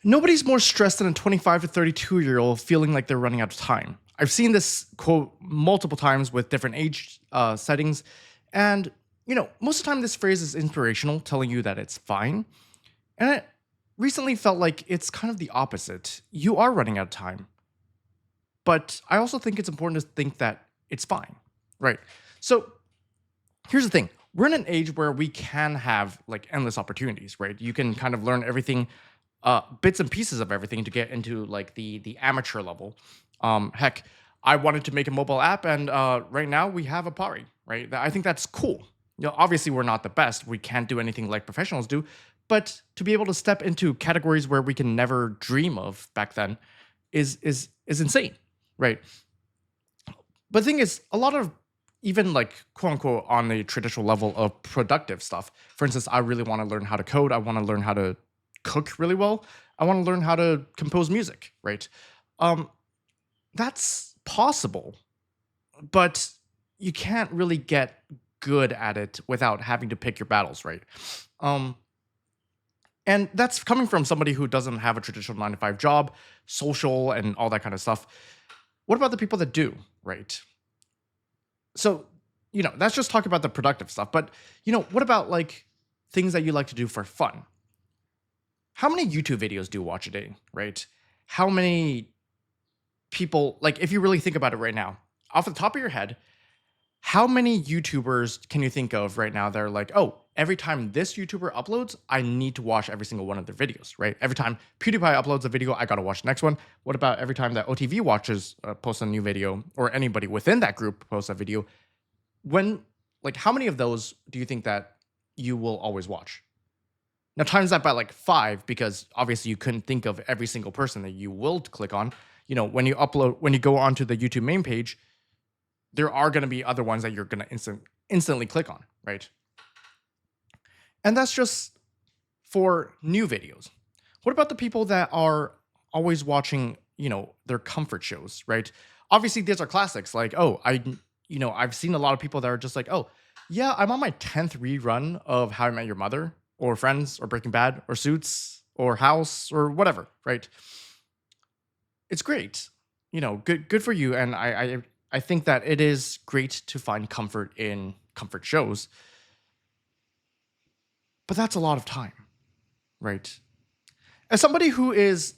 Nobody's more stressed than a 25 to 32-year-old feeling like they're running out of time. I've seen this quote multiple times with different age settings. And, most of the time this phrase is inspirational, telling you that it's fine. And it recently felt like it's kind of the opposite. You are running out of time. But I also think it's important to think that it's fine, right? So here's the thing. We're in an age where we can have like endless opportunities, right? You can kind of learn everything, bits and pieces of everything to get into like the amateur level. Heck, I wanted to make a mobile app, and right now we have a Pari, right? I think that's cool. Obviously we're not the best. We can't do anything like professionals do, but to be able to step into categories where we can never dream of back then is insane, right? But the thing is, a lot of even like quote unquote on the traditional level of productive stuff. For instance, I really want to learn how to code. I want to learn how to cook really well. I want to learn how to compose music, right? Um, that's possible, but you can't really get good at it without having to pick your battles, right? Um, and that's coming from somebody who doesn't have a traditional 9 to 5 job, social, and all that kind of stuff. What about the people that do, right? So, that's just talking about the productive stuff. But, what about like things that you like to do for fun? How many YouTube videos do you watch a day, right? How many people, like, if you really think about it right now, off the top of your head, how many YouTubers can you think of right now that are like, oh, every time this YouTuber uploads, I need to watch every single one of their videos, right? Every time PewDiePie uploads a video, I gotta watch the next one. What about every time that OTV watches posts a new video, or anybody within that group posts a video? When, like, how many of those do you think that you will always watch? Now times that by like five, because obviously you couldn't think of every single person that you will click on. When you go onto the YouTube main page, there are going to be other ones that you're going to instantly click on, right? And that's just for new videos. What about the people that are always watching, their comfort shows, right? Obviously, these are classics. Like, oh, I've seen a lot of people that are just like, oh, yeah, I'm on my 10th rerun of How I Met Your Mother, or Friends, or Breaking Bad, or Suits, or House, or whatever, right? It's great, good for you. And I think that it is great to find comfort in comfort shows, but that's a lot of time, right? As somebody who is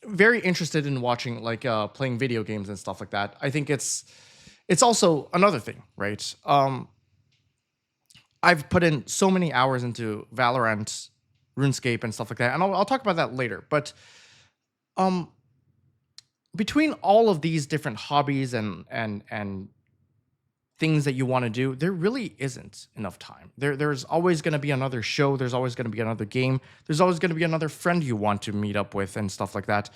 very interested in watching like playing video games and stuff like that, I think it's also another thing, right? I've put in so many hours into Valorant, RuneScape, and stuff like that, and I'll talk about that later. But um, between all of these different hobbies and things that you want to do, there really isn't enough time. There's always going to be another show. There's always going to be another game. There's always going to be another friend you want to meet up with and stuff like that.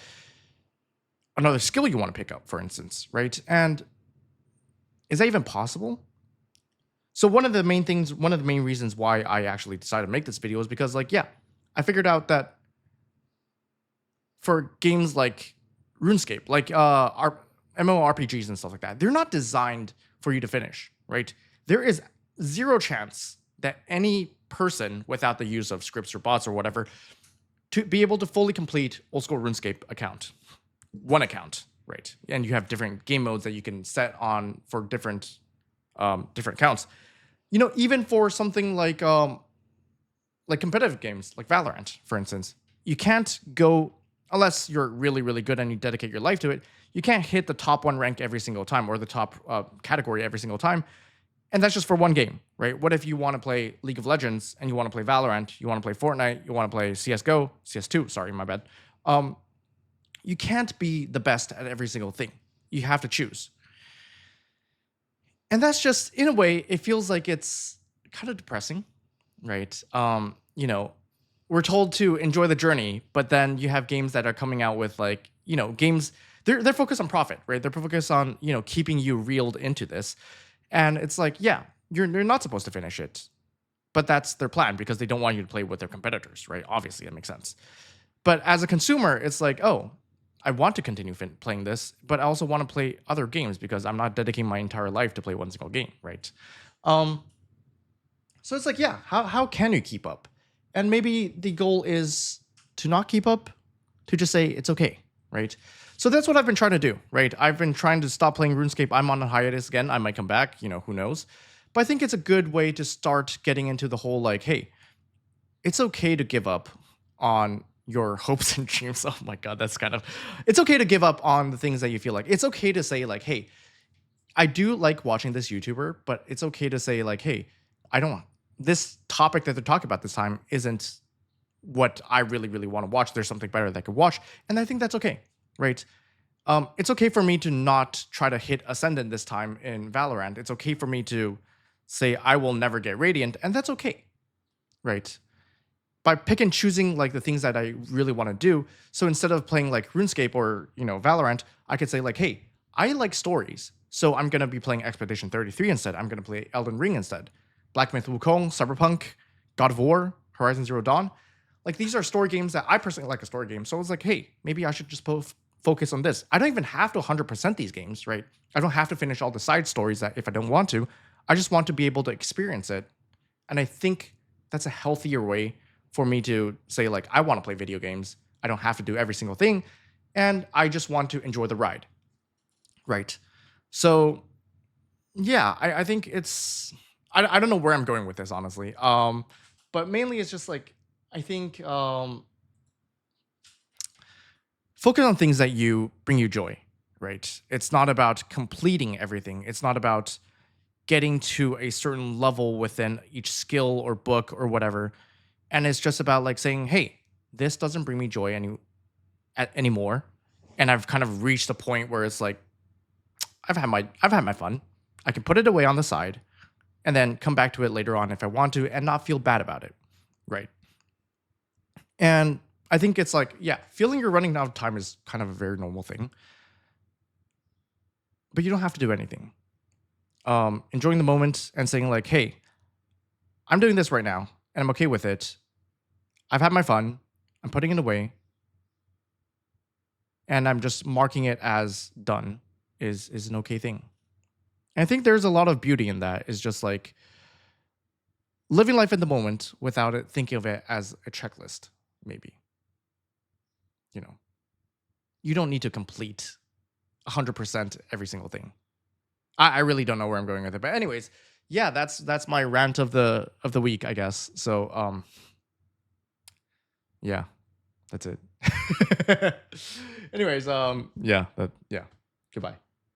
Another skill you want to pick up, for instance, right? And is that even possible? So one of the main reasons why I actually decided to make this video is because, like, yeah, I figured out that for games like RuneScape, like our MMORPGs and stuff like that, they're not designed for you to finish, right? There is zero chance that any person without the use of scripts or bots or whatever to be able to fully complete old school RuneScape one account, right? And you have different game modes that you can set on for different accounts. Even for something like competitive games like Valorant, for instance, you can't go unless you're really, really good and you dedicate your life to it. You can't hit the top one rank every single time, or the top category every single time. And that's just for one game, right? What if you want to play League of Legends and you want to play Valorant, you want to play Fortnite, you want to play CSGO, CS2, sorry, my bad. You can't be the best at every single thing. You have to choose. And that's just, in a way, it feels like it's kind of depressing, right? We're told to enjoy the journey, but then you have games that are coming out with like, games, they're focused on profit, right? They're focused on, keeping you reeled into this. And it's like, yeah, you're not supposed to finish it, but that's their plan because they don't want you to play with their competitors, right? Obviously, that makes sense. But as a consumer, it's like, oh, I want to continue playing this, but I also want to play other games because I'm not dedicating my entire life to play one single game, right? Um, so it's like, yeah, how can you keep up? And maybe the goal is to not keep up. to just say it's okay, right? So that's what I've been trying to do, right? I've been trying to stop playing RuneScape. I'm on a hiatus again. I might come back, who knows. But I think it's a good way to start getting into the whole like, hey, it's okay to give up on your hopes and dreams. Oh my god, it's okay to give up on the things that you feel like. It's okay to say like, hey, I do like watching this YouTuber, but it's okay to say like, hey, I don't this topic that they're talking about this time isn't what I really, really want to watch. There's something better that I could watch. And I think that's okay, right? It's okay for me to not try to hit Ascendant this time in Valorant. It's okay for me to say I will never get Radiant, and that's okay, right? By pick and choosing like the things that I really want to do. So instead of playing like RuneScape or Valorant, I could say like, hey, I like stories, so I'm gonna be playing Expedition 33 instead. I'm gonna play Elden Ring instead. Black Myth Wukong, Cyberpunk, God of War, Horizon Zero Dawn. Like these are story games that I personally like a story game. So I was like, hey, maybe I should just focus on this. I don't even have to 100% these games, right? I don't have to finish all the side stories that if I don't want to. I just want to be able to experience it. And I think that's a healthier way for me to say, like, I want to play video games. I don't have to do every single thing. And I just want to enjoy the ride, right? So, yeah, I think I don't know where I'm going with this, honestly. But mainly it's just like, I think focus on things that bring you joy, right? It's not about completing everything. It's not about getting to a certain level within each skill or book or whatever. And it's just about like saying, hey, this doesn't bring me joy anymore. And I've kind of reached a point where it's like, I've had my fun. I can put it away on the side and then come back to it later on if I want to and not feel bad about it, right? And I think it's like, yeah, feeling you're running out of time is kind of a very normal thing. But you don't have to do anything. Enjoying the moment and saying like, hey, I'm doing this right now and I'm okay with it. I've had my fun. I'm putting it away. And I'm just marking it as done is an okay thing. And I think there's a lot of beauty in that. Is just like living life in the moment without it thinking of it as a checklist, maybe. You know, you don't need to complete 100% every single thing. I really don't know where I'm going with it, but anyways, yeah, that's my rant of the week, I guess. So yeah, that's it. Anyways, yeah, goodbye.